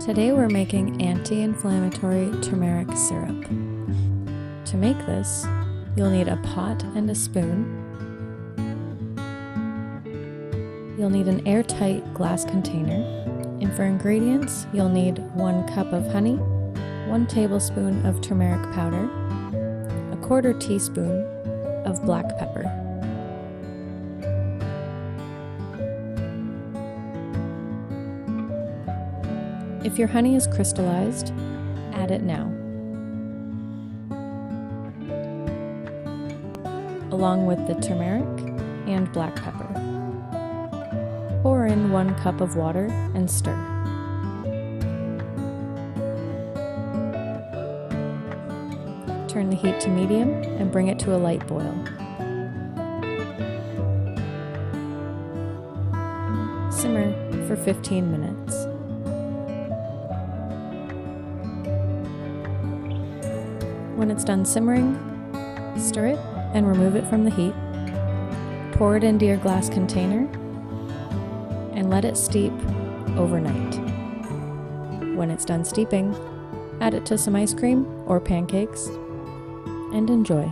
Today we're making anti-inflammatory turmeric syrup. To make this, you'll need a pot and a spoon. You'll need an airtight glass container. And for ingredients, you'll need 1 cup of honey, 1 tablespoon of turmeric powder, a 1/4 teaspoon of black pepper. If your honey is crystallized, add it now, along with the turmeric and black pepper. Pour in 1 cup of water and stir. Turn the heat to medium and bring it to a light boil. Simmer for 15 minutes. When it's done simmering, stir it and remove it from the heat. Pour it into your glass container and let it steep overnight. When it's done steeping, add it to some ice cream or pancakes and enjoy.